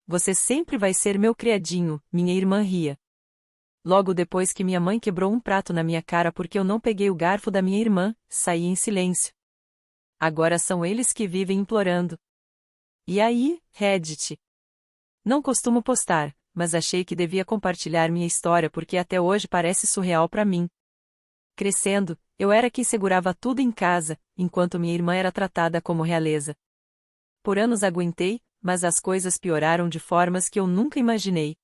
você sempre vai ser meu criadinho, minha irmã ria. Logo depois que minha mãe quebrou um prato na minha cara porque eu não peguei o garfo da minha irmã, saí em silêncio. Agora são eles que vivem implorando. E aí, Reddit? Não costumo postar, mas achei que devia compartilhar minha história porque até hoje parece surreal para mim. Crescendo, eu era quem segurava tudo em casa, enquanto minha irmã era tratada como realeza. Por anos aguentei, mas as coisas pioraram de formas que eu nunca imaginei.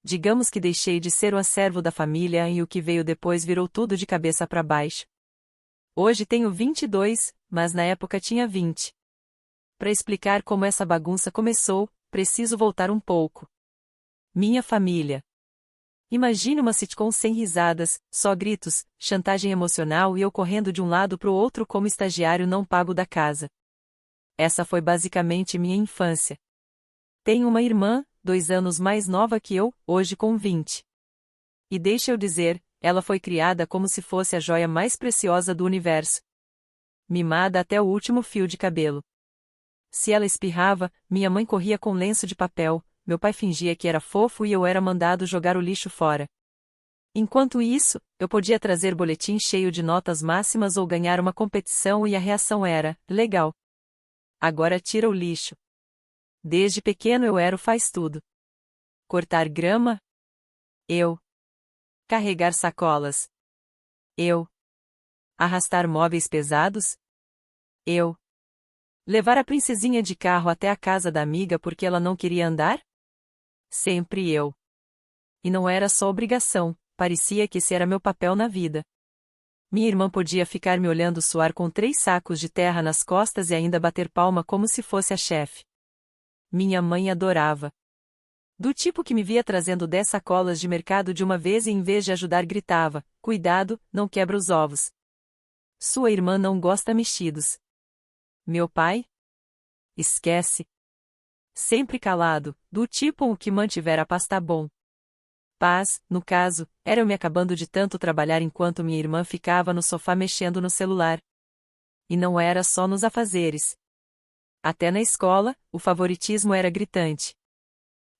Digamos que deixei de ser o acervo da família e o que veio depois virou tudo de cabeça para baixo. Hoje tenho 22, mas na época tinha 20. Para explicar como essa bagunça começou, preciso voltar um pouco. Minha família. Imagine uma sitcom sem risadas, só gritos, chantagem emocional e eu correndo de um lado para o outro como estagiário não pago da casa. Essa foi basicamente minha infância. Tenho uma irmã, 2 anos mais nova que eu, hoje com 20. E deixa eu dizer, ela foi criada como se fosse a joia mais preciosa do universo. Mimada até o último fio de cabelo. Se ela espirrava, minha mãe corria com lenço de papel, meu pai fingia que era fofo e eu era mandado jogar o lixo fora. Enquanto isso, eu podia trazer boletim cheio de notas máximas ou ganhar uma competição e a reação era, legal. Agora tira o lixo. Desde pequeno eu era o faz-tudo. Cortar grama? Eu. Carregar sacolas? Eu. Arrastar móveis pesados? Eu. Levar a princesinha de carro até a casa da amiga porque ela não queria andar? Sempre eu. E não era só obrigação, parecia que esse era meu papel na vida. Minha irmã podia ficar me olhando suar com 3 sacos de terra nas costas e ainda bater palma como se fosse a chefe. Minha mãe adorava. Do tipo que me via trazendo 10 sacolas de mercado de uma vez e em vez de ajudar gritava, cuidado, não quebra os ovos. Sua irmã não gosta mexidos. Meu pai? Esquece. Sempre calado, do tipo o que mantiver a paz tá bom. Paz, no caso, era eu me acabando de tanto trabalhar enquanto minha irmã ficava no sofá mexendo no celular. E não era só nos afazeres. Até na escola, o favoritismo era gritante.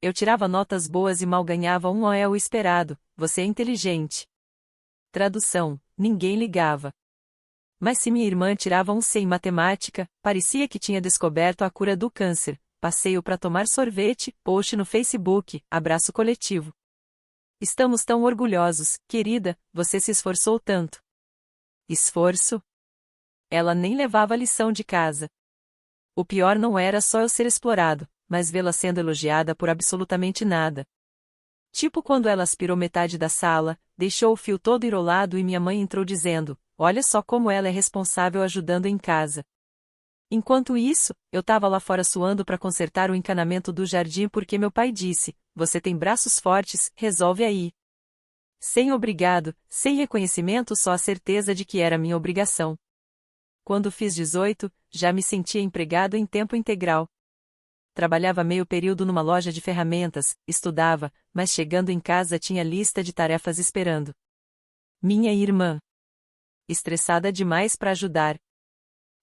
Eu tirava notas boas e mal ganhava um OE o esperado, você é inteligente. Tradução, ninguém ligava. Mas se minha irmã tirava um C em matemática, parecia que tinha descoberto a cura do câncer, passeio para tomar sorvete, post no Facebook, abraço coletivo. Estamos tão orgulhosos, querida, você se esforçou tanto. Esforço? Ela nem levava a lição de casa. O pior não era só eu ser explorado, mas vê-la sendo elogiada por absolutamente nada. Tipo quando ela aspirou metade da sala, deixou o fio todo enrolado e minha mãe entrou dizendo, olha só como ela é responsável ajudando em casa. Enquanto isso, eu tava lá fora suando para consertar o encanamento do jardim porque meu pai disse, você tem braços fortes, resolve aí. Sem obrigado, sem reconhecimento, só a certeza de que era minha obrigação. Quando fiz 18, já me sentia empregado em tempo integral. Trabalhava meio período numa loja de ferramentas, estudava, mas chegando em casa tinha lista de tarefas esperando. Minha irmã. Estressada demais para ajudar.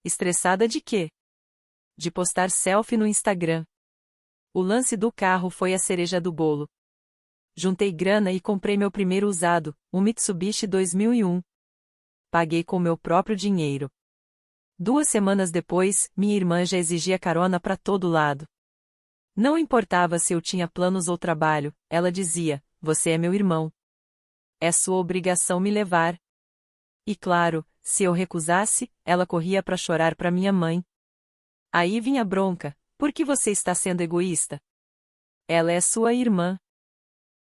Estressada de quê? De postar selfie no Instagram. O lance do carro foi a cereja do bolo. Juntei grana e comprei meu primeiro usado, um Mitsubishi 2001. Paguei com meu próprio dinheiro. 2 semanas depois, minha irmã já exigia carona para todo lado. Não importava se eu tinha planos ou trabalho, ela dizia, você é meu irmão. É sua obrigação me levar. E claro, se eu recusasse, ela corria para chorar para minha mãe. Aí vinha a bronca, por que você está sendo egoísta? Ela é sua irmã.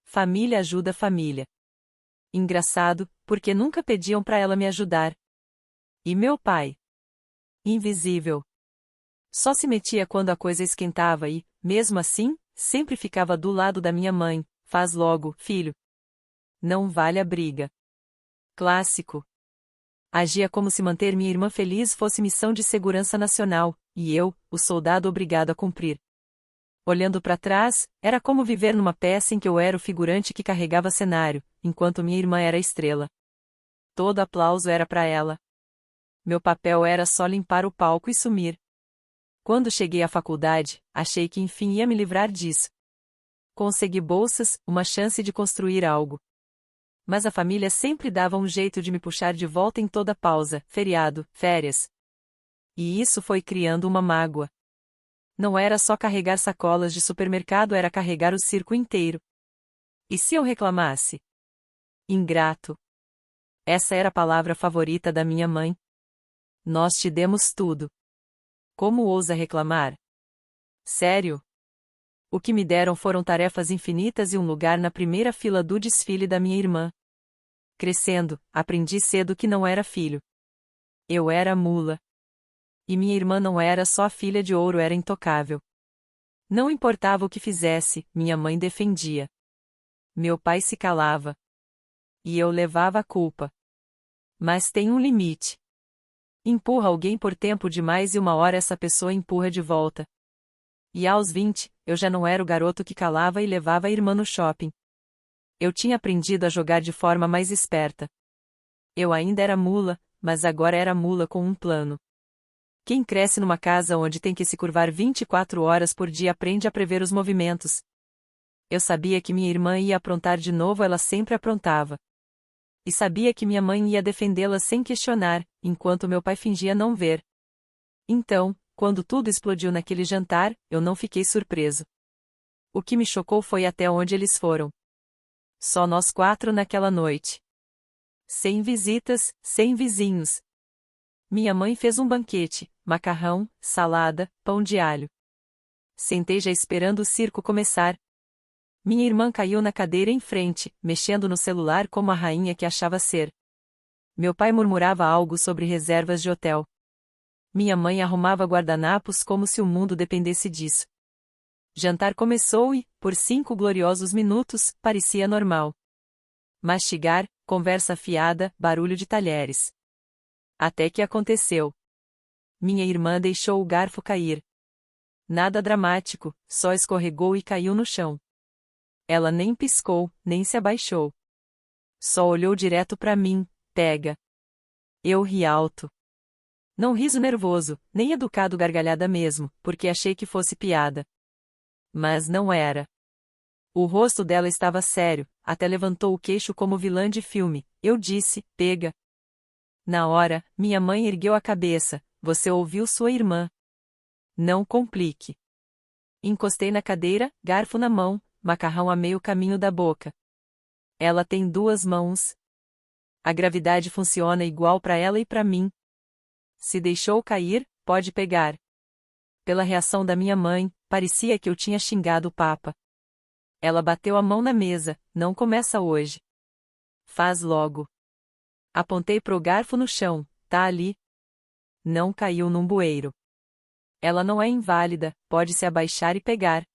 Família ajuda família. Engraçado, porque nunca pediam para ela me ajudar. E meu pai? Invisível. Só se metia quando a coisa esquentava e, mesmo assim, sempre ficava do lado da minha mãe, faz logo, filho. Não vale a briga. Clássico. Agia como se manter minha irmã feliz fosse missão de segurança nacional, e eu, o soldado obrigado a cumprir. Olhando para trás, era como viver numa peça em que eu era o figurante que carregava cenário, enquanto minha irmã era a estrela. Todo aplauso era para ela. Meu papel era só limpar o palco e sumir. Quando cheguei à faculdade, achei que enfim ia me livrar disso. Consegui bolsas, uma chance de construir algo. Mas a família sempre dava um jeito de me puxar de volta em toda pausa, feriado, férias. E isso foi criando uma mágoa. Não era só carregar sacolas de supermercado, era carregar o circo inteiro. E se eu reclamasse? Ingrato. Essa era a palavra favorita da minha mãe. Nós te demos tudo. Como ousa reclamar? Sério? O que me deram foram tarefas infinitas e um lugar na primeira fila do desfile da minha irmã. Crescendo, aprendi cedo que não era filho. Eu era mula. E minha irmã não era só a filha de ouro, era intocável. Não importava o que fizesse, minha mãe defendia. Meu pai se calava. E eu levava a culpa. Mas tem um limite. Empurra alguém por tempo demais e uma hora essa pessoa empurra de volta. E aos 20, eu já não era o garoto que calava e levava a irmã no shopping. Eu tinha aprendido a jogar de forma mais esperta. Eu ainda era mula, mas agora era mula com um plano. Quem cresce numa casa onde tem que se curvar 24 horas por dia aprende a prever os movimentos. Eu sabia que minha irmã ia aprontar de novo, ela sempre aprontava. E sabia que minha mãe ia defendê-la sem questionar, enquanto meu pai fingia não ver. Então, quando tudo explodiu naquele jantar, eu não fiquei surpreso. O que me chocou foi até onde eles foram. Só nós 4 naquela noite. Sem visitas, sem vizinhos. Minha mãe fez um banquete, macarrão, salada, pão de alho. Sentei já esperando o circo começar. Minha irmã caiu na cadeira em frente, mexendo no celular como a rainha que achava ser. Meu pai murmurava algo sobre reservas de hotel. Minha mãe arrumava guardanapos como se o mundo dependesse disso. Jantar começou e, por 5 gloriosos minutos, parecia normal. Mastigar, conversa afiada, barulho de talheres. Até que aconteceu. Minha irmã deixou o garfo cair. Nada dramático, só escorregou e caiu no chão. Ela nem piscou, nem se abaixou. Só olhou direto para mim, pega. Eu ri alto. Não riso nervoso, nem educado, gargalhada mesmo, porque achei que fosse piada. Mas não era. O rosto dela estava sério, até levantou o queixo como vilã de filme. Eu disse, pega. Na hora, minha mãe ergueu a cabeça, você ouviu sua irmã. Não complique. Encostei na cadeira, garfo na mão, macarrão a meio caminho da boca. Ela tem 2 mãos. A gravidade funciona igual para ela e para mim. Se deixou cair, pode pegar. Pela reação da minha mãe, parecia que eu tinha xingado o Papa. Ela bateu a mão na mesa, não começa hoje. Faz logo. Apontei pro garfo no chão, tá ali. Não caiu num bueiro. Ela não é inválida, pode se abaixar e pegar.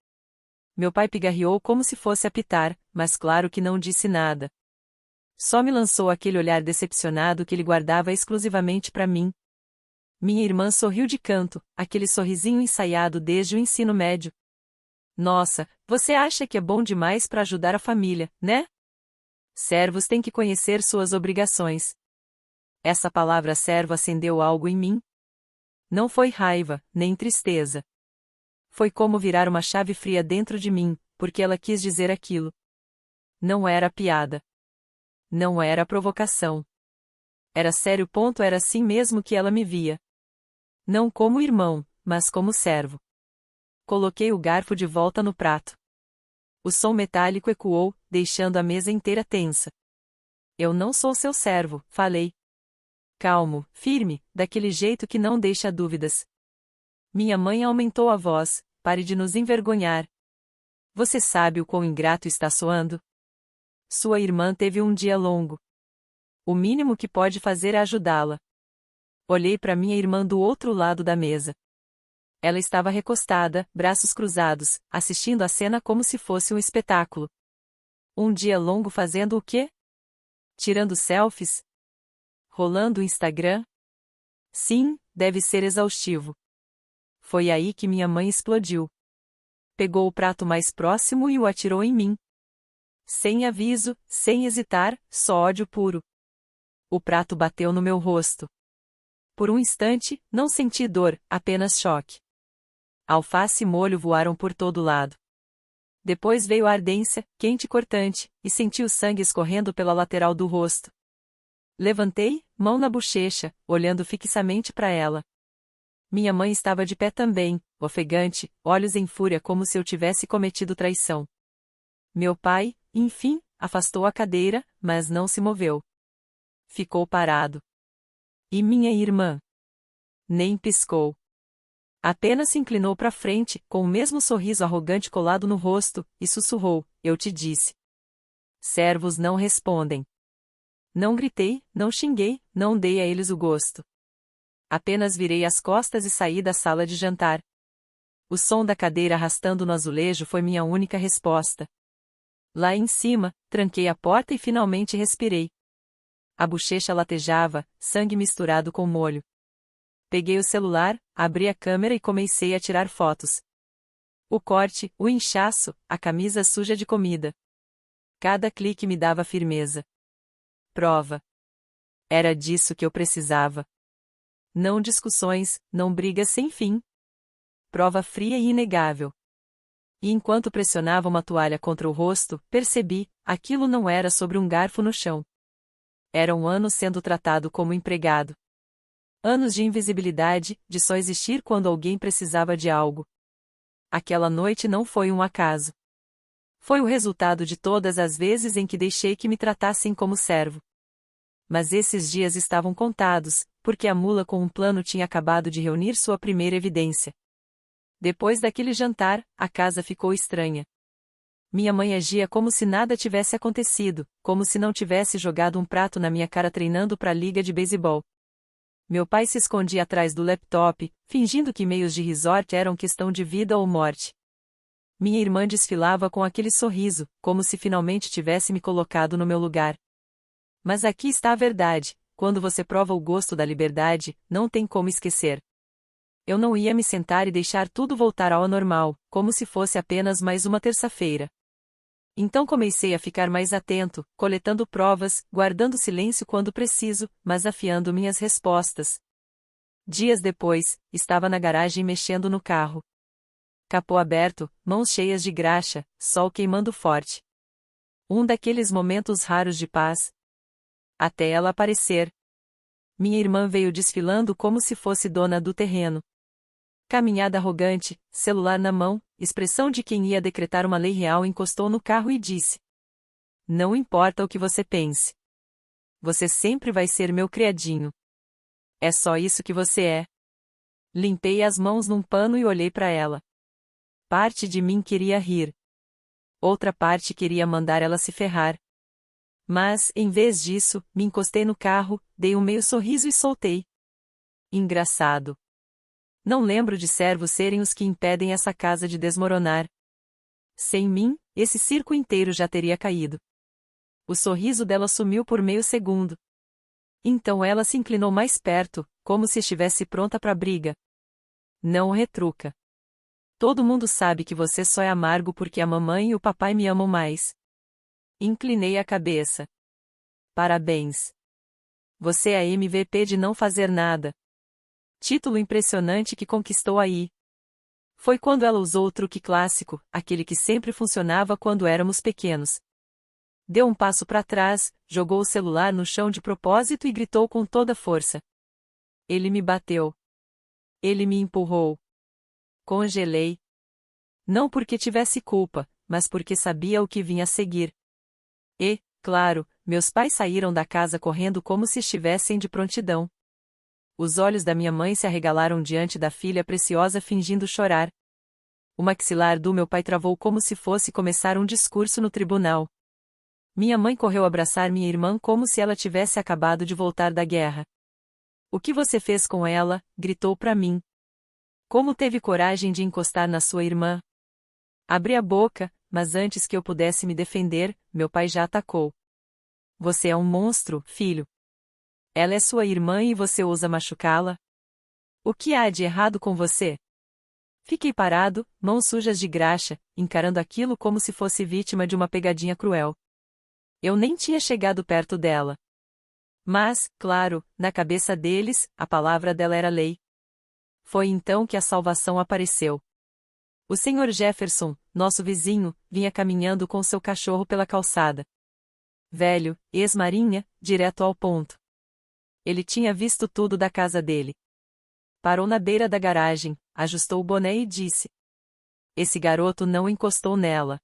Meu pai pigarreou como se fosse apitar, mas claro que não disse nada. Só me lançou aquele olhar decepcionado que ele guardava exclusivamente para mim. Minha irmã sorriu de canto, aquele sorrisinho ensaiado desde o ensino médio. Nossa, você acha que é bom demais para ajudar a família, né? Servos têm que conhecer suas obrigações. Essa palavra servo acendeu algo em mim. Não foi raiva, nem tristeza. Foi como virar uma chave fria dentro de mim, porque ela quis dizer aquilo. Não era piada. Não era provocação. Era sério. Era assim mesmo que ela me via. Não como irmão, mas como servo. Coloquei o garfo de volta no prato. O som metálico ecoou, deixando a mesa inteira tensa. Eu não sou seu servo, falei. Calmo, firme, daquele jeito que não deixa dúvidas. Minha mãe aumentou a voz, pare de nos envergonhar. Você sabe o quão ingrato está soando? Sua irmã teve um dia longo. O mínimo que pode fazer é ajudá-la. Olhei para minha irmã do outro lado da mesa. Ela estava recostada, braços cruzados, assistindo a cena como se fosse um espetáculo. Um dia longo fazendo o quê? Tirando selfies? Rolando o Instagram? Sim, deve ser exaustivo. Foi aí que minha mãe explodiu. Pegou o prato mais próximo e o atirou em mim. Sem aviso, sem hesitar, só ódio puro. O prato bateu no meu rosto. Por um instante, não senti dor, apenas choque. Alface e molho voaram por todo lado. Depois veio a ardência, quente e cortante, e senti o sangue escorrendo pela lateral do rosto. Levantei, mão na bochecha, olhando fixamente para ela. Minha mãe estava de pé também, ofegante, olhos em fúria como se eu tivesse cometido traição. Meu pai, enfim, afastou a cadeira, mas não se moveu. Ficou parado. E minha irmã? Nem piscou. Apenas se inclinou para frente, com o mesmo sorriso arrogante colado no rosto, e sussurrou: "Eu te disse." Servos não respondem. Não gritei, não xinguei, não dei a eles o gosto. Apenas virei as costas e saí da sala de jantar. O som da cadeira arrastando no azulejo foi minha única resposta. Lá em cima, tranquei a porta e finalmente respirei. A bochecha latejava, sangue misturado com molho. Peguei o celular, abri a câmera e comecei a tirar fotos. O corte, o inchaço, a camisa suja de comida. Cada clique me dava firmeza. Prova. Era disso que eu precisava. Não discussões, não brigas sem fim. Prova fria e inegável. E enquanto pressionava uma toalha contra o rosto, percebi, aquilo não era sobre um garfo no chão. Era um ano sendo tratado como empregado. Anos de invisibilidade, de só existir quando alguém precisava de algo. Aquela noite não foi um acaso. Foi o resultado de todas as vezes em que deixei que me tratassem como servo. Mas esses dias estavam contados, porque a mula com um plano tinha acabado de reunir sua primeira evidência. Depois daquele jantar, a casa ficou estranha. Minha mãe agia como se nada tivesse acontecido, como se não tivesse jogado um prato na minha cara treinando para a liga de beisebol. Meu pai se escondia atrás do laptop, fingindo que e-mails de resort eram questão de vida ou morte. Minha irmã desfilava com aquele sorriso, como se finalmente tivesse me colocado no meu lugar. Mas aqui está a verdade: quando você prova o gosto da liberdade, não tem como esquecer. Eu não ia me sentar e deixar tudo voltar ao normal, como se fosse apenas mais uma terça-feira. Então comecei a ficar mais atento, coletando provas, guardando silêncio quando preciso, mas afiando minhas respostas. Dias depois, estava na garagem mexendo no carro. Capô aberto, mãos cheias de graxa, sol queimando forte. Um daqueles momentos raros de paz. Até ela aparecer. Minha irmã veio desfilando como se fosse dona do terreno. Caminhada arrogante, celular na mão, expressão de quem ia decretar uma lei real, encostou no carro e disse: "Não importa o que você pense. Você sempre vai ser meu criadinho. É só isso que você é." Limpei as mãos num pano e olhei para ela. Parte de mim queria rir. Outra parte queria mandar ela se ferrar. Mas, em vez disso, me encostei no carro, dei um meio sorriso e soltei. Engraçado. Não lembro de servos serem os que impedem essa casa de desmoronar. Sem mim, esse circo inteiro já teria caído. O sorriso dela sumiu por meio segundo. Então ela se inclinou mais perto, como se estivesse pronta para a briga. Não retruca. Todo mundo sabe que você só é amargo porque a mamãe e o papai me amam mais. Inclinei a cabeça. Parabéns. Você é a MVP de não fazer nada. Título impressionante que conquistou aí. Foi quando ela usou o truque clássico, aquele que sempre funcionava quando éramos pequenos. Deu um passo para trás, jogou o celular no chão de propósito e gritou com toda força. Ele me bateu. Ele me empurrou. Congelei. Não porque tivesse culpa, mas porque sabia o que vinha a seguir. E, claro, meus pais saíram da casa correndo como se estivessem de prontidão. Os olhos da minha mãe se arregalaram diante da filha preciosa fingindo chorar. O maxilar do meu pai travou como se fosse começar um discurso no tribunal. Minha mãe correu abraçar minha irmã como se ela tivesse acabado de voltar da guerra. "O que você fez com ela?" gritou para mim. "Como teve coragem de encostar na sua irmã?" Abri a boca, mas antes que eu pudesse me defender, meu pai já atacou. "Você é um monstro, filho. Ela é sua irmã e você ousa machucá-la? O que há de errado com você?" Fiquei parado, mãos sujas de graxa, encarando aquilo como se fosse vítima de uma pegadinha cruel. Eu nem tinha chegado perto dela. Mas, claro, na cabeça deles, a palavra dela era lei. Foi então que a salvação apareceu. O Sr. Jefferson, nosso vizinho, vinha caminhando com seu cachorro pela calçada. Velho, ex-marinha, direto ao ponto. Ele tinha visto tudo da casa dele. Parou na beira da garagem, ajustou o boné e disse: "Esse garoto não encostou nela.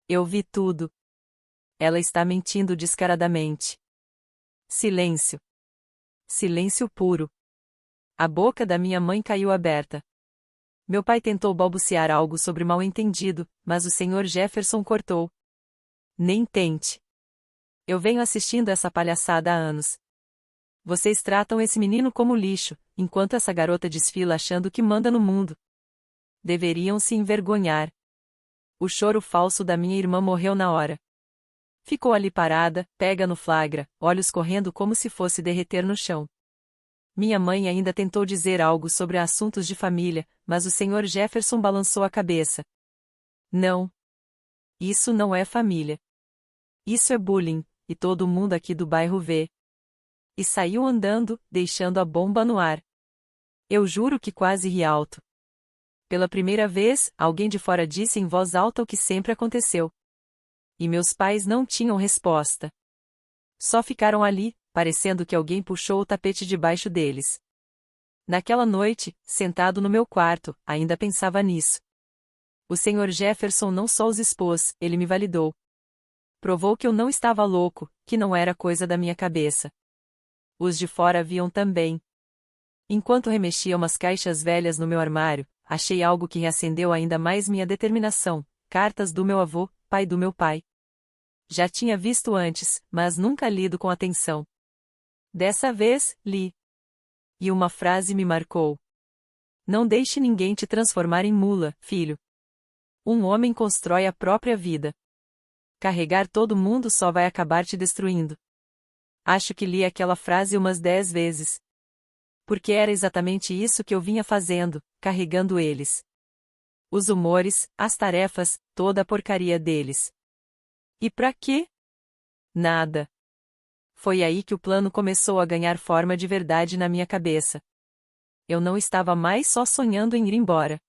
Eu vi tudo. Ela está mentindo descaradamente." Silêncio. Silêncio puro. A boca da minha mãe caiu aberta. Meu pai tentou balbuciar algo sobre mal-entendido, mas o Sr. Jefferson cortou. "Nem tente. Eu venho assistindo essa palhaçada há anos. Vocês tratam esse menino como lixo, enquanto essa garota desfila achando que manda no mundo. Deveriam se envergonhar." O choro falso da minha irmã morreu na hora. Ficou ali parada, pega no flagra, olhos correndo como se fosse derreter no chão. Minha mãe ainda tentou dizer algo sobre assuntos de família, mas o Sr. Jefferson balançou a cabeça. "Não. Isso não é família. Isso é bullying, e todo mundo aqui do bairro vê." E saiu andando, deixando a bomba no ar. Eu juro que quase ri alto. Pela primeira vez, alguém de fora disse em voz alta o que sempre aconteceu. E meus pais não tinham resposta. Só ficaram ali, parecendo que alguém puxou o tapete debaixo deles. Naquela noite, sentado no meu quarto, ainda pensava nisso. O Sr. Jefferson não só os expôs, ele me validou. Provou que eu não estava louco, que não era coisa da minha cabeça. Os de fora viam também. Enquanto remexia umas caixas velhas no meu armário, achei algo que reacendeu ainda mais minha determinação: cartas do meu avô, pai do meu pai. Já tinha visto antes, mas nunca lido com atenção. Dessa vez, li. E uma frase me marcou: "Não deixe ninguém te transformar em mula, filho. Um homem constrói a própria vida. Carregar todo mundo só vai acabar te destruindo." Acho que li aquela frase umas 10 vezes. Porque era exatamente isso que eu vinha fazendo, carregando eles. Os humores, as tarefas, toda a porcaria deles. E pra quê? Nada. Foi aí que o plano começou a ganhar forma de verdade na minha cabeça. Eu não estava mais só sonhando em ir embora.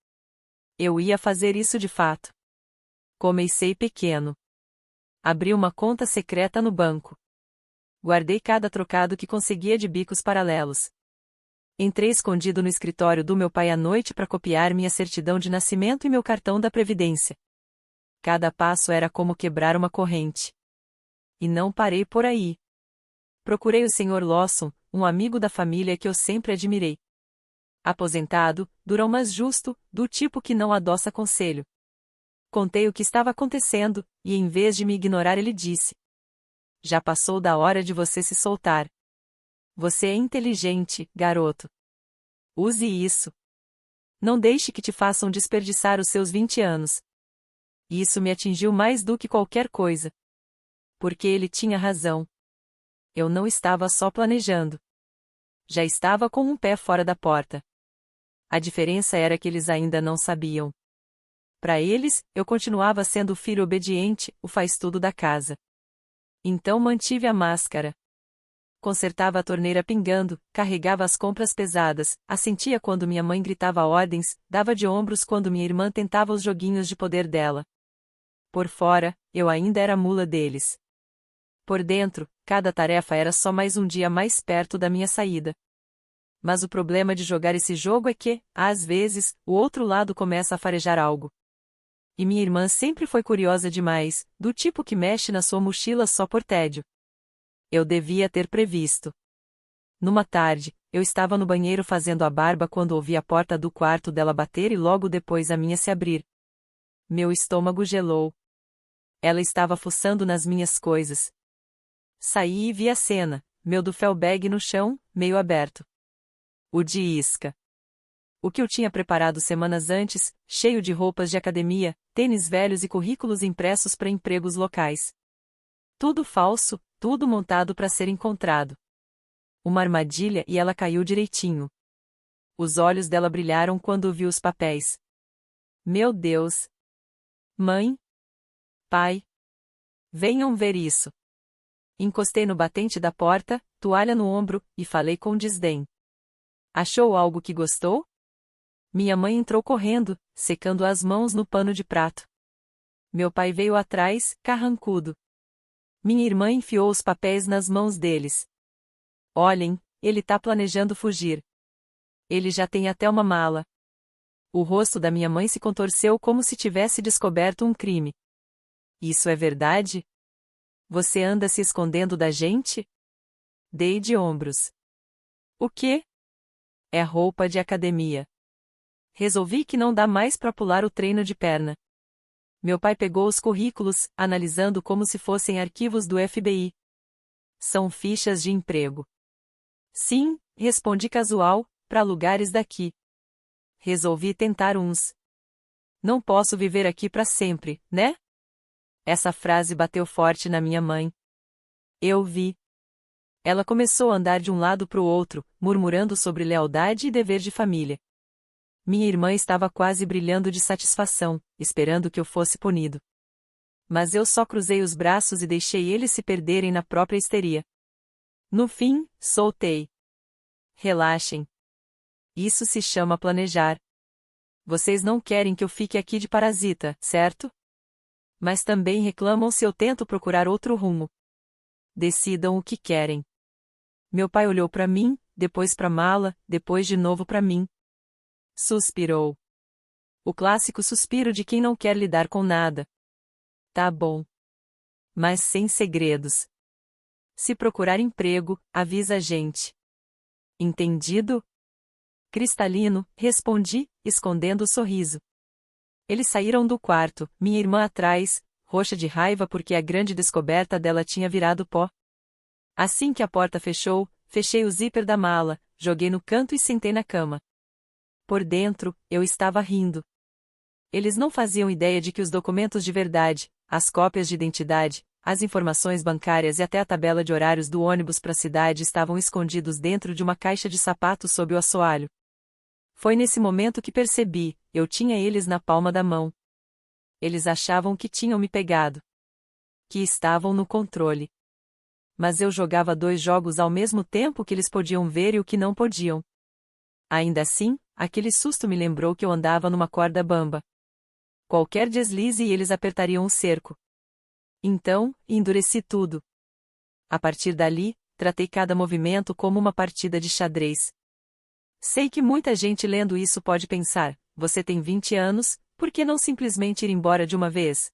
Eu ia fazer isso de fato. Comecei pequeno. Abri uma conta secreta no banco. Guardei cada trocado que conseguia de bicos paralelos. Entrei escondido no escritório do meu pai à noite para copiar minha certidão de nascimento e meu cartão da Previdência. Cada passo era como quebrar uma corrente. E não parei por aí. Procurei o Sr. Lawson, um amigo da família que eu sempre admirei. Aposentado, durão mas justo, do tipo que não adoça conselho. Contei o que estava acontecendo, e em vez de me ignorar ele disse: "Já passou da hora de você se soltar. Você é inteligente, garoto. Use isso. Não deixe que te façam desperdiçar os seus 20 anos." E isso me atingiu mais do que qualquer coisa. Porque ele tinha razão. Eu não estava só planejando. Já estava com um pé fora da porta. A diferença era que eles ainda não sabiam. Para eles, eu continuava sendo o filho obediente, o faz-tudo da casa. Então mantive a máscara. Consertava a torneira pingando, carregava as compras pesadas, assentia quando minha mãe gritava ordens, dava de ombros quando minha irmã tentava os joguinhos de poder dela. Por fora, eu ainda era mula deles. Por dentro, cada tarefa era só mais um dia mais perto da minha saída. Mas o problema de jogar esse jogo é que, às vezes, o outro lado começa a farejar algo. E minha irmã sempre foi curiosa demais, do tipo que mexe na sua mochila só por tédio. Eu devia ter previsto. Numa tarde, eu estava no banheiro fazendo a barba quando ouvi a porta do quarto dela bater e logo depois a minha se abrir. Meu estômago gelou. Ela estava fuçando nas minhas coisas. Saí e vi a cena, meu duffel bag no chão, meio aberto. O de isca. O que eu tinha preparado semanas antes, cheio de roupas de academia, tênis velhos e currículos impressos para empregos locais. Tudo falso, tudo montado para ser encontrado. Uma armadilha e ela caiu direitinho. Os olhos dela brilharam quando viu os papéis. Meu Deus! Mãe? Pai? Venham ver isso. Encostei no batente da porta, toalha no ombro, e falei com desdém. Achou algo que gostou? Minha mãe entrou correndo, secando as mãos no pano de prato. Meu pai veio atrás, carrancudo. Minha irmã enfiou os papéis nas mãos deles. Olhem, ele tá planejando fugir. Ele já tem até uma mala. O rosto da minha mãe se contorceu como se tivesse descoberto um crime. Isso é verdade? Você anda se escondendo da gente? Dei de ombros. O quê? É roupa de academia. Resolvi que não dá mais pra pular o treino de perna. Meu pai pegou os currículos, analisando como se fossem arquivos do FBI. São fichas de emprego. Sim, respondi casual, para lugares daqui. Resolvi tentar uns. Não posso viver aqui para sempre, né? Essa frase bateu forte na minha mãe. Eu vi. Ela começou a andar de um lado para o outro, murmurando sobre lealdade e dever de família. Minha irmã estava quase brilhando de satisfação, esperando que eu fosse punido. Mas eu só cruzei os braços e deixei eles se perderem na própria histeria. No fim, soltei. Relaxem. Isso se chama planejar. Vocês não querem que eu fique aqui de parasita, certo? Mas também reclamam se eu tento procurar outro rumo. Decidam o que querem. Meu pai olhou para mim, depois para a mala, depois de novo para mim. Suspirou. O clássico suspiro de quem não quer lidar com nada. Tá bom. Mas sem segredos. Se procurar emprego, avisa a gente. Entendido? Cristalino, respondi, escondendo o sorriso. Eles saíram do quarto, minha irmã atrás, roxa de raiva porque a grande descoberta dela tinha virado pó. Assim que a porta fechou, fechei o zíper da mala, joguei no canto e sentei na cama. Por dentro, eu estava rindo. Eles não faziam ideia de que os documentos de verdade, as cópias de identidade, as informações bancárias e até a tabela de horários do ônibus para a cidade estavam escondidos dentro de uma caixa de sapatos sob o assoalho. Foi nesse momento que percebi, eu tinha eles na palma da mão. Eles achavam que tinham me pegado. Que estavam no controle. Mas eu jogava 2 jogos ao mesmo tempo que eles podiam ver e o que não podiam. Ainda assim, aquele susto me lembrou que eu andava numa corda bamba. Qualquer deslize e eles apertariam o cerco. Então, endureci tudo. A partir dali, tratei cada movimento como uma partida de xadrez. Sei que muita gente lendo isso pode pensar, você tem 20 anos, por que não simplesmente ir embora de uma vez?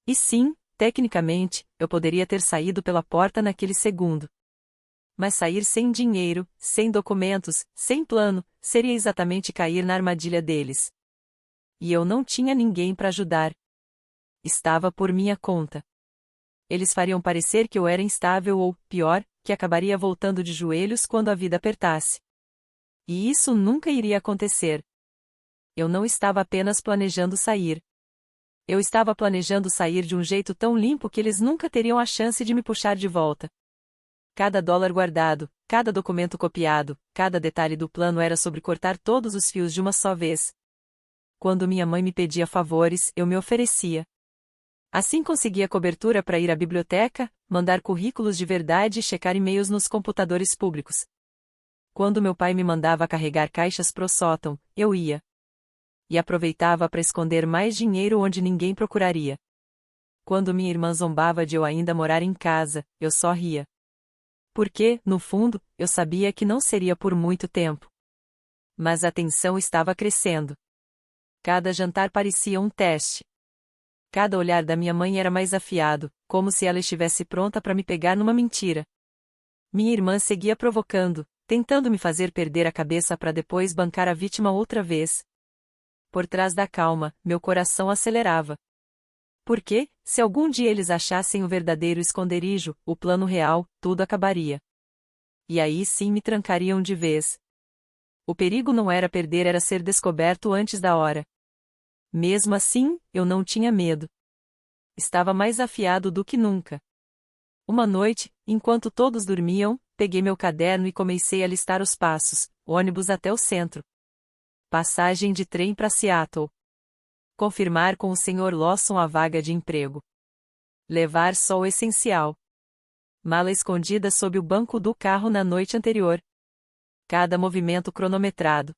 E sim, tecnicamente, eu poderia ter saído pela porta naquele segundo. Mas sair sem dinheiro, sem documentos, sem plano, seria exatamente cair na armadilha deles. E eu não tinha ninguém para ajudar. Estava por minha conta. Eles fariam parecer que eu era instável ou, pior, que acabaria voltando de joelhos quando a vida apertasse. E isso nunca iria acontecer. Eu não estava apenas planejando sair. Eu estava planejando sair de um jeito tão limpo que eles nunca teriam a chance de me puxar de volta. Cada dólar guardado, cada documento copiado, cada detalhe do plano era sobre cortar todos os fios de uma só vez. Quando minha mãe me pedia favores, eu me oferecia. Assim conseguia cobertura para ir à biblioteca, mandar currículos de verdade e checar e-mails nos computadores públicos. Quando meu pai me mandava carregar caixas pro sótão, eu ia. E aproveitava para esconder mais dinheiro onde ninguém procuraria. Quando minha irmã zombava de eu ainda morar em casa, eu só ria. Porque, no fundo, eu sabia que não seria por muito tempo. Mas a tensão estava crescendo. Cada jantar parecia um teste. Cada olhar da minha mãe era mais afiado, como se ela estivesse pronta para me pegar numa mentira. Minha irmã seguia provocando, tentando me fazer perder a cabeça para depois bancar a vítima outra vez. Por trás da calma, meu coração acelerava. Porque, se algum dia eles achassem o verdadeiro esconderijo, o plano real, tudo acabaria. E aí sim me trancariam de vez. O perigo não era perder, era ser descoberto antes da hora. Mesmo assim, eu não tinha medo. Estava mais afiado do que nunca. Uma noite, enquanto todos dormiam, peguei meu caderno e comecei a listar os passos, ônibus até o centro. Passagem de trem para Seattle. Confirmar com o Sr. Lawson a vaga de emprego. Levar só o essencial. Mala escondida sob o banco do carro na noite anterior. Cada movimento cronometrado.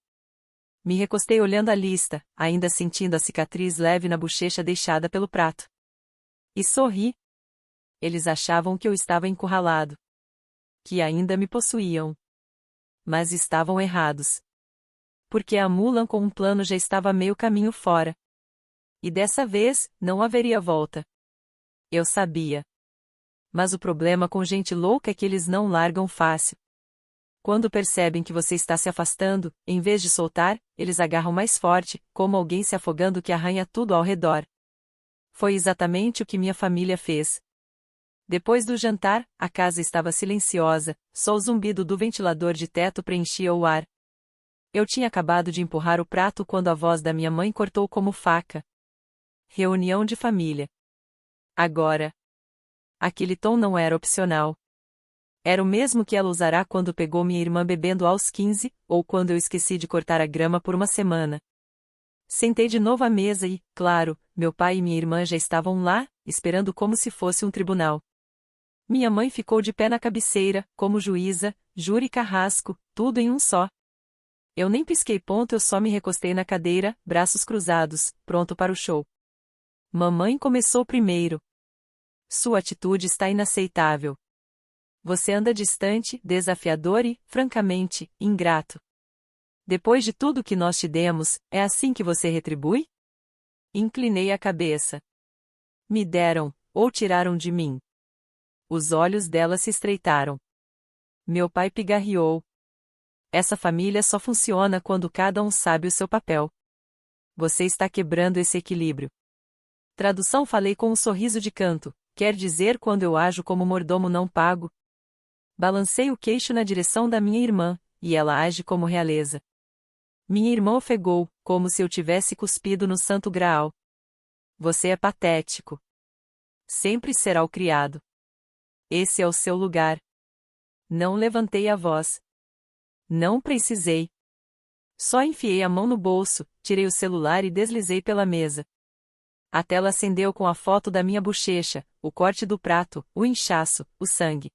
Me recostei olhando a lista, ainda sentindo a cicatriz leve na bochecha deixada pelo prato. E sorri. Eles achavam que eu estava encurralado. Que ainda me possuíam. Mas estavam errados. Porque a Mulan com um plano já estava meio caminho fora. E dessa vez, não haveria volta. Eu sabia. Mas o problema com gente louca é que eles não largam fácil. Quando percebem que você está se afastando, em vez de soltar, eles agarram mais forte, como alguém se afogando que arranha tudo ao redor. Foi exatamente o que minha família fez. Depois do jantar, a casa estava silenciosa, só o zumbido do ventilador de teto preenchia o ar. Eu tinha acabado de empurrar o prato quando a voz da minha mãe cortou como faca. Reunião de família. Agora. Aquele tom não era opcional. Era o mesmo que ela usará quando pegou minha irmã bebendo aos 15, ou quando eu esqueci de cortar a grama por uma semana. Sentei de novo à mesa e, claro, meu pai e minha irmã já estavam lá, esperando como se fosse um tribunal. Minha mãe ficou de pé na cabeceira, como juíza, júri e carrasco, tudo em um só. Eu nem pisquei ponto, eu só me recostei na cadeira, braços cruzados, pronto para o show. Mamãe começou primeiro. Sua atitude está inaceitável. Você anda distante, desafiador e, francamente, ingrato. Depois de tudo que nós te demos, é assim que você retribui? Inclinei a cabeça. Me deram, ou tiraram de mim. Os olhos dela se estreitaram. Meu pai pigarreou. Essa família só funciona quando cada um sabe o seu papel. Você está quebrando esse equilíbrio. Tradução: falei com um sorriso de canto, quer dizer quando eu ajo como mordomo não pago? Balancei o queixo na direção da minha irmã, e ela age como realeza. Minha irmã ofegou, como se eu tivesse cuspido no Santo Graal. Você é patético. Sempre será o criado. Esse é o seu lugar. Não levantei a voz. Não precisei. Só enfiei a mão no bolso, tirei o celular e deslizei pela mesa. A tela acendeu com a foto da minha bochecha, o corte do prato, o inchaço, o sangue.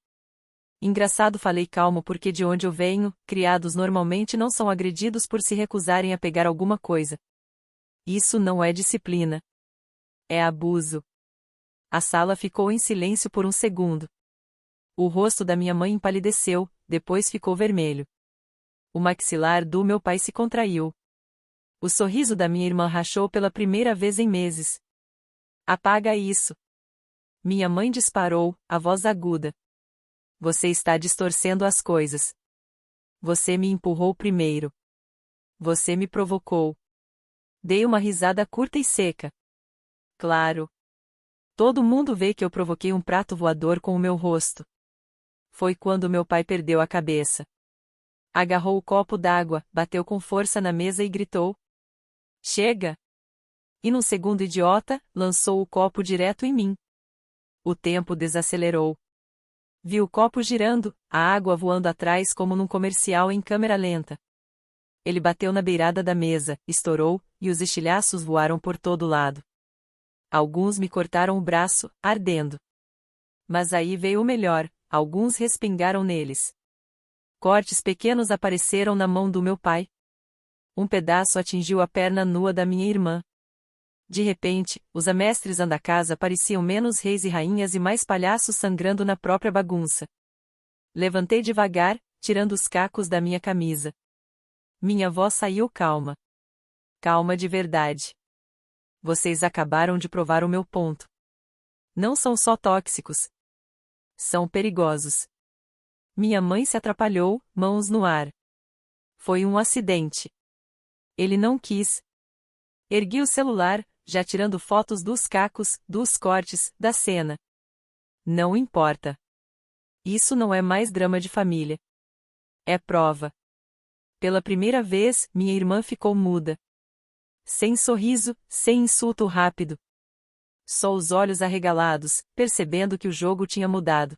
Engraçado, falei calmo, porque de onde eu venho, criados normalmente não são agredidos por se recusarem a pegar alguma coisa. Isso não é disciplina. É abuso. A sala ficou em silêncio por um segundo. O rosto da minha mãe empalideceu, depois ficou vermelho. O maxilar do meu pai se contraiu. O sorriso da minha irmã rachou pela primeira vez em meses. Apaga isso. Minha mãe disparou, a voz aguda. Você está distorcendo as coisas. Você me empurrou primeiro. Você me provocou. Dei uma risada curta e seca. Claro. Todo mundo vê que eu provoquei um prato voador com o meu rosto. Foi quando meu pai perdeu a cabeça. Agarrou o copo d'água, bateu com força na mesa e gritou: Chega! E num segundo idiota, lançou o copo direto em mim. O tempo desacelerou. Vi o copo girando, a água voando atrás como num comercial em câmera lenta. Ele bateu na beirada da mesa, estourou, e os estilhaços voaram por todo lado. Alguns me cortaram o braço, ardendo. Mas aí veio o melhor, alguns respingaram neles. Cortes pequenos apareceram na mão do meu pai. Um pedaço atingiu a perna nua da minha irmã. De repente, os amestres da casa pareciam menos reis e rainhas e mais palhaços sangrando na própria bagunça. Levantei devagar, tirando os cacos da minha camisa. Minha voz saiu calma. Calma de verdade. Vocês acabaram de provar o meu ponto. Não são só tóxicos. São perigosos. Minha mãe se atrapalhou, mãos no ar. Foi um acidente. Ele não quis. Ergui o celular, já tirando fotos dos cacos, dos cortes, da cena. Não importa. Isso não é mais drama de família. É prova. Pela primeira vez, minha irmã ficou muda. Sem sorriso, sem insulto rápido. Só os olhos arregalados, percebendo que o jogo tinha mudado.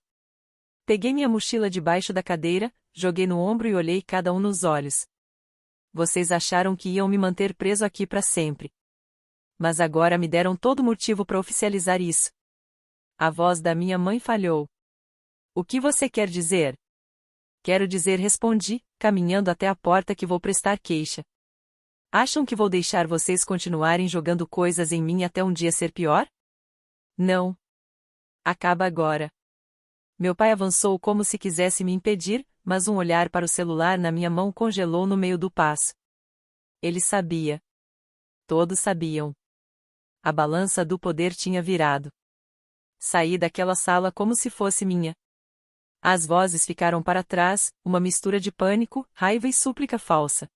Peguei minha mochila debaixo da cadeira, joguei no ombro e olhei cada um nos olhos. Vocês acharam que iam me manter preso aqui para sempre. Mas agora me deram todo motivo para oficializar isso. A voz da minha mãe falhou. O que você quer dizer? Quero dizer, respondi, caminhando até a porta que vou prestar queixa. Acham que vou deixar vocês continuarem jogando coisas em mim até um dia ser pior? Não. Acaba agora. Meu pai avançou como se quisesse me impedir, mas um olhar para o celular na minha mão congelou no meio do passo. Ele sabia. Todos sabiam. A balança do poder tinha virado. Saí daquela sala como se fosse minha. As vozes ficaram para trás, uma mistura de pânico, raiva e súplica falsa.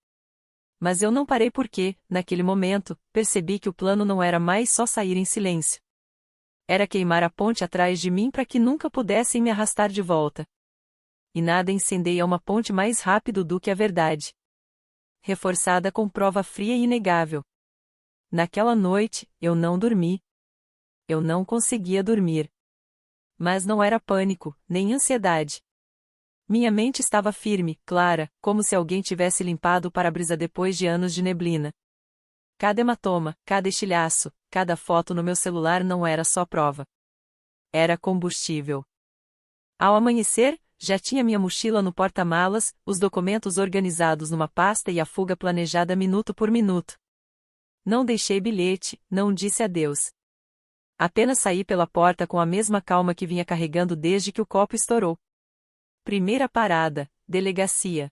Mas eu não parei porque, naquele momento, percebi que o plano não era mais só sair em silêncio. Era queimar a ponte atrás de mim para que nunca pudessem me arrastar de volta. E nada incendeia uma ponte mais rápido do que a verdade. Reforçada com prova fria e inegável. Naquela noite, eu não dormi. Eu não conseguia dormir. Mas não era pânico, nem ansiedade. Minha mente estava firme, clara, como se alguém tivesse limpado o para-brisa depois de anos de neblina. Cada hematoma, cada estilhaço, cada foto no meu celular não era só prova. Era combustível. Ao amanhecer, já tinha minha mochila no porta-malas, os documentos organizados numa pasta e a fuga planejada minuto por minuto. Não deixei bilhete, não disse adeus. Apenas saí pela porta com a mesma calma que vinha carregando desde que o copo estourou. Primeira parada, delegacia.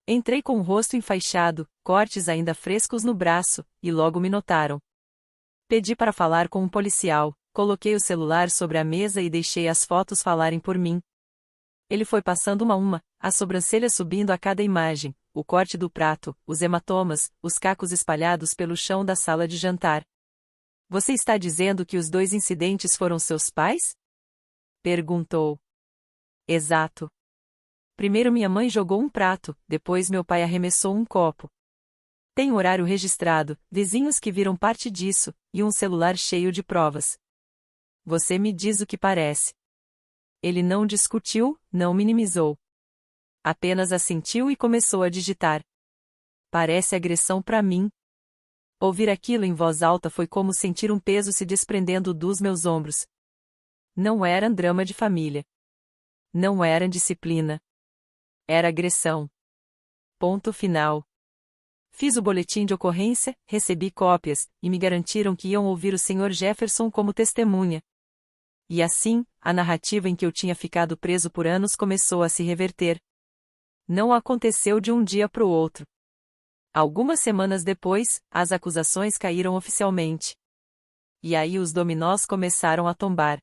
Entrei com o rosto enfaixado, cortes ainda frescos no braço, e logo me notaram. Pedi para falar com um policial, coloquei o celular sobre a mesa e deixei as fotos falarem por mim. Ele foi passando uma a uma, as sobrancelhas subindo a cada imagem, o corte do prato, os hematomas, os cacos espalhados pelo chão da sala de jantar. Você está dizendo que os dois incidentes foram seus pais? Perguntou. Exato. Primeiro minha mãe jogou um prato, depois meu pai arremessou um copo. Tem horário registrado, vizinhos que viram parte disso, e um celular cheio de provas. Você me diz o que parece. Ele não discutiu, não minimizou. Apenas assentiu e começou a digitar. Parece agressão para mim. Ouvir aquilo em voz alta foi como sentir um peso se desprendendo dos meus ombros. Não era drama de família. Não era disciplina. Era agressão. Ponto final. Fiz o boletim de ocorrência, recebi cópias, e me garantiram que iam ouvir o Sr. Jefferson como testemunha. E assim, a narrativa em que eu tinha ficado preso por anos começou a se reverter. Não aconteceu de um dia para o outro. Algumas semanas depois, as acusações caíram oficialmente. E aí os dominós começaram a tombar.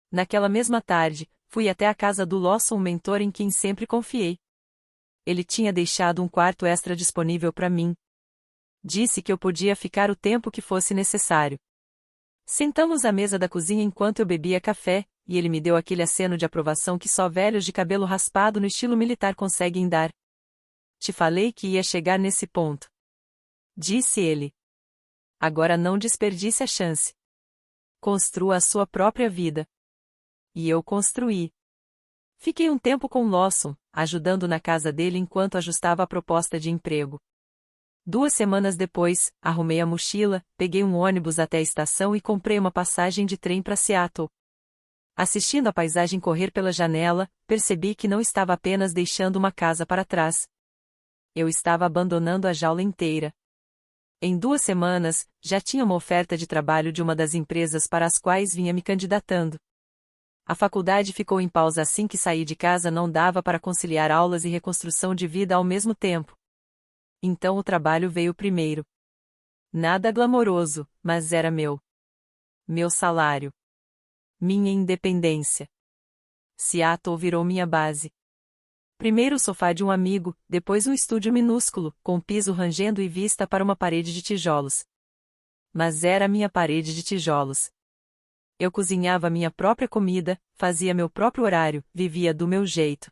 Naquela mesma tarde, fui até a casa do Lawson, um mentor em quem sempre confiei. Ele tinha deixado um quarto extra disponível para mim. Disse que eu podia ficar o tempo que fosse necessário. Sentamos à mesa da cozinha enquanto eu bebia café, e ele me deu aquele aceno de aprovação que só velhos de cabelo raspado no estilo militar conseguem dar. Te falei que ia chegar nesse ponto. Disse ele. Agora não desperdice a chance. Construa a sua própria vida. E eu construí. Fiquei um tempo com Lawson, ajudando na casa dele enquanto ajustava a proposta de emprego. 2 semanas depois, arrumei a mochila, peguei um ônibus até a estação e comprei uma passagem de trem para Seattle. Assistindo a paisagem correr pela janela, percebi que não estava apenas deixando uma casa para trás. Eu estava abandonando a jaula inteira. Em 2 semanas, já tinha uma oferta de trabalho de uma das empresas para as quais vinha me candidatando. A faculdade ficou em pausa assim que saí de casa, não dava para conciliar aulas e reconstrução de vida ao mesmo tempo. Então o trabalho veio primeiro. Nada glamouroso, mas era meu. Meu salário. Minha independência. Seattle virou minha base. Primeiro o sofá de um amigo, depois um estúdio minúsculo, com piso rangendo e vista para uma parede de tijolos. Mas era minha parede de tijolos. Eu cozinhava minha própria comida, fazia meu próprio horário, vivia do meu jeito.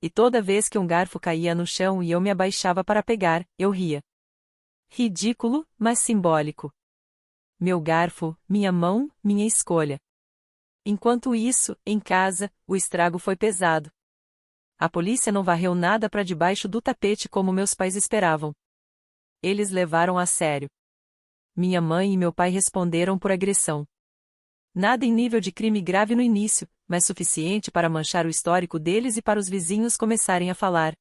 E toda vez que um garfo caía no chão e eu me abaixava para pegar, eu ria. Ridículo, mas simbólico. Meu garfo, minha mão, minha escolha. Enquanto isso, em casa, o estrago foi pesado. A polícia não varreu nada para debaixo do tapete como meus pais esperavam. Eles levaram a sério. Minha mãe e meu pai responderam por agressão. Nada em nível de crime grave no início, mas suficiente para manchar o histórico deles e para os vizinhos começarem a falar.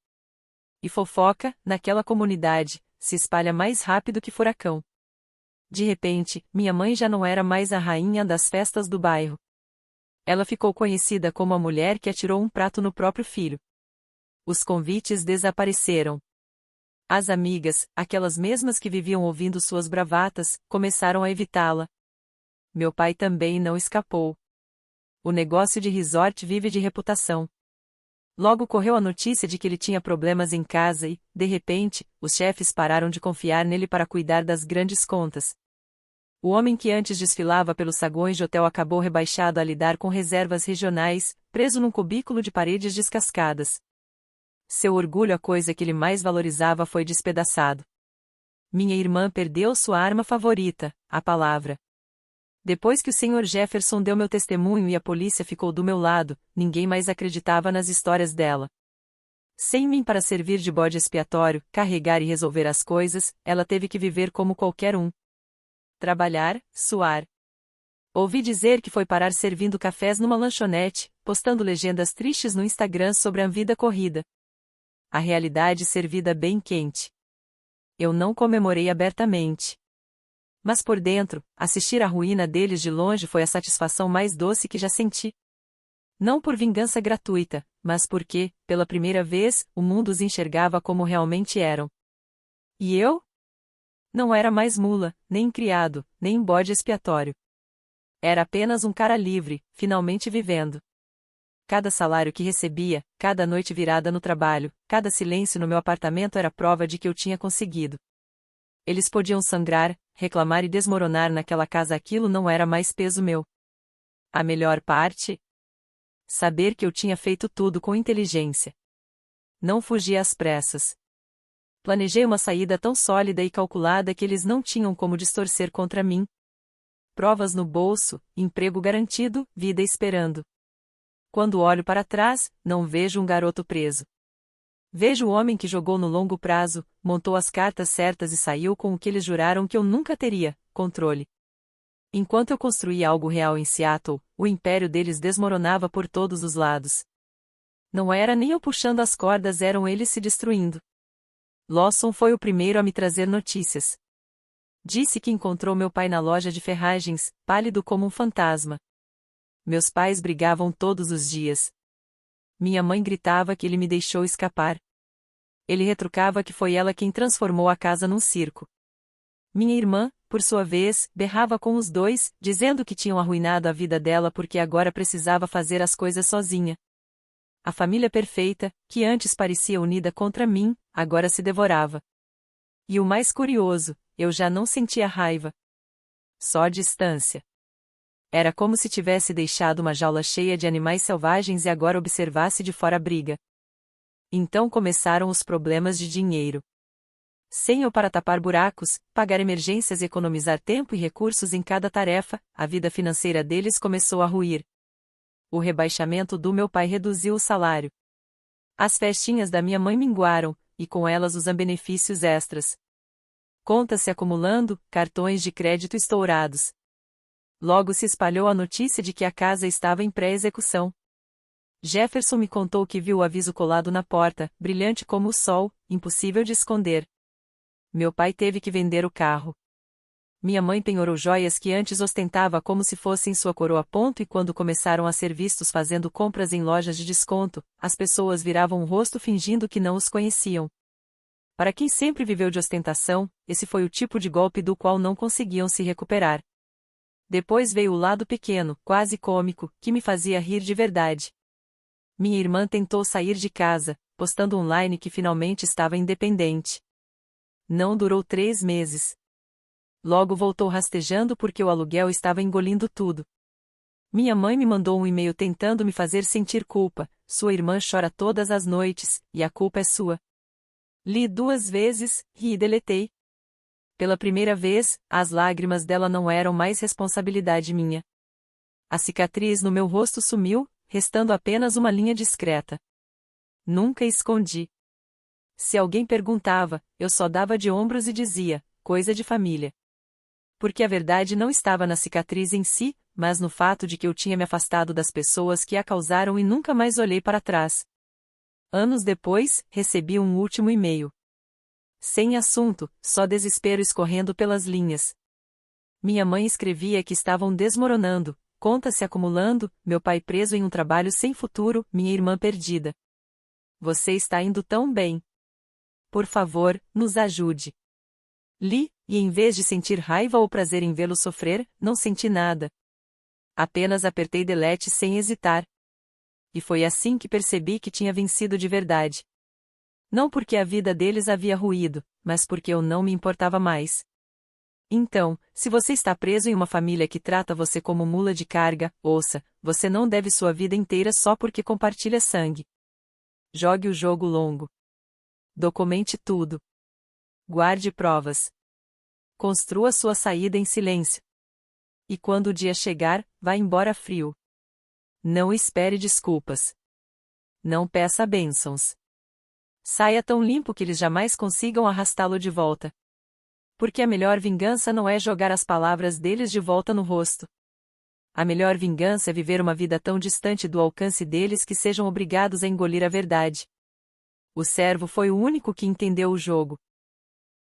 E fofoca, naquela comunidade, se espalha mais rápido que furacão. De repente, minha mãe já não era mais a rainha das festas do bairro. Ela ficou conhecida como a mulher que atirou um prato no próprio filho. Os convites desapareceram. As amigas, aquelas mesmas que viviam ouvindo suas bravatas, começaram a evitá-la. Meu pai também não escapou. O negócio de resort vive de reputação. Logo correu a notícia de que ele tinha problemas em casa e, de repente, os chefes pararam de confiar nele para cuidar das grandes contas. O homem que antes desfilava pelos saguões de hotel acabou rebaixado a lidar com reservas regionais, preso num cubículo de paredes descascadas. Seu orgulho, a coisa que ele mais valorizava, foi despedaçado. Minha irmã perdeu sua arma favorita, a palavra. Depois que o Sr. Jefferson deu meu testemunho e a polícia ficou do meu lado, ninguém mais acreditava nas histórias dela. Sem mim para servir de bode expiatório, carregar e resolver as coisas, ela teve que viver como qualquer um. Trabalhar, suar. Ouvi dizer que foi parar servindo cafés numa lanchonete, postando legendas tristes no Instagram sobre a vida corrida. A realidade servida bem quente. Eu não comemorei abertamente. Mas por dentro, assistir à ruína deles de longe foi a satisfação mais doce que já senti. Não por vingança gratuita, mas porque, pela primeira vez, o mundo os enxergava como realmente eram. E eu? Não era mais mula, nem criado, nem bode expiatório. Era apenas um cara livre, finalmente vivendo. Cada salário que recebia, cada noite virada no trabalho, cada silêncio no meu apartamento era prova de que eu tinha conseguido. Eles podiam sangrar, reclamar e desmoronar naquela casa, aquilo não era mais peso meu. A melhor parte? Saber que eu tinha feito tudo com inteligência. Não fugi às pressas. Planejei uma saída tão sólida e calculada que eles não tinham como distorcer contra mim. Provas no bolso, emprego garantido, vida esperando. Quando olho para trás, não vejo um garoto preso. Vejo o homem que jogou no longo prazo, montou as cartas certas e saiu com o que eles juraram que eu nunca teria: controle. Enquanto eu construía algo real em Seattle, o império deles desmoronava por todos os lados. Não era nem eu puxando as cordas, eram eles se destruindo. Lawson foi o primeiro a me trazer notícias. Disse que encontrou meu pai na loja de ferragens, pálido como um fantasma. Meus pais brigavam todos os dias. Minha mãe gritava que ele me deixou escapar. Ele retrucava que foi ela quem transformou a casa num circo. Minha irmã, por sua vez, berrava com os dois, dizendo que tinham arruinado a vida dela porque agora precisava fazer as coisas sozinha. A família perfeita, que antes parecia unida contra mim, agora se devorava. E o mais curioso, eu já não sentia raiva. Só distância. Era como se tivesse deixado uma jaula cheia de animais selvagens e agora observasse de fora a briga. Então começaram os problemas de dinheiro. Sem eu para tapar buracos, pagar emergências e economizar tempo e recursos em cada tarefa, a vida financeira deles começou a ruir. O rebaixamento do meu pai reduziu o salário. As festinhas da minha mãe minguaram, e com elas os benefícios extras. Contas se acumulando, cartões de crédito estourados. Logo se espalhou a notícia de que a casa estava em pré-execução. Jefferson me contou que viu o aviso colado na porta, brilhante como o sol, impossível de esconder. Meu pai teve que vender o carro. Minha mãe penhorou joias que antes ostentava como se fossem sua coroa. E quando começaram a ser vistos fazendo compras em lojas de desconto, as pessoas viravam o rosto fingindo que não os conheciam. Para quem sempre viveu de ostentação, esse foi o tipo de golpe do qual não conseguiam se recuperar. Depois veio o lado pequeno, quase cômico, que me fazia rir de verdade. Minha irmã tentou sair de casa, postando online que finalmente estava independente. Não durou 3 meses. Logo voltou rastejando porque o aluguel estava engolindo tudo. Minha mãe me mandou um e-mail tentando me fazer sentir culpa: sua irmã chora todas as noites, e a culpa é sua. Li 2 vezes, ri e deletei. Pela primeira vez, as lágrimas dela não eram mais responsabilidade minha. A cicatriz no meu rosto sumiu, restando apenas uma linha discreta. Nunca escondi. Se alguém perguntava, eu só dava de ombros e dizia: coisa de família. Porque a verdade não estava na cicatriz em si, mas no fato de que eu tinha me afastado das pessoas que a causaram e nunca mais olhei para trás. Anos depois, recebi um último e-mail. Sem assunto, só desespero escorrendo pelas linhas. Minha mãe escrevia que estavam desmoronando, contas se acumulando, meu pai preso em um trabalho sem futuro, minha irmã perdida. Você está indo tão bem. Por favor, nos ajude. Li, e em vez de sentir raiva ou prazer em vê-lo sofrer, não senti nada. Apenas apertei delete sem hesitar. E foi assim que percebi que tinha vencido de verdade. Não porque a vida deles havia ruído, mas porque eu não me importava mais. Então, se você está preso em uma família que trata você como mula de carga, ouça, você não deve sua vida inteira só porque compartilha sangue. Jogue o jogo longo. Documente tudo. Guarde provas. Construa sua saída em silêncio. E quando o dia chegar, vá embora frio. Não espere desculpas. Não peça bênçãos. Saia tão limpo que eles jamais consigam arrastá-lo de volta. Porque a melhor vingança não é jogar as palavras deles de volta no rosto. A melhor vingança é viver uma vida tão distante do alcance deles que sejam obrigados a engolir a verdade. O servo foi o único que entendeu o jogo.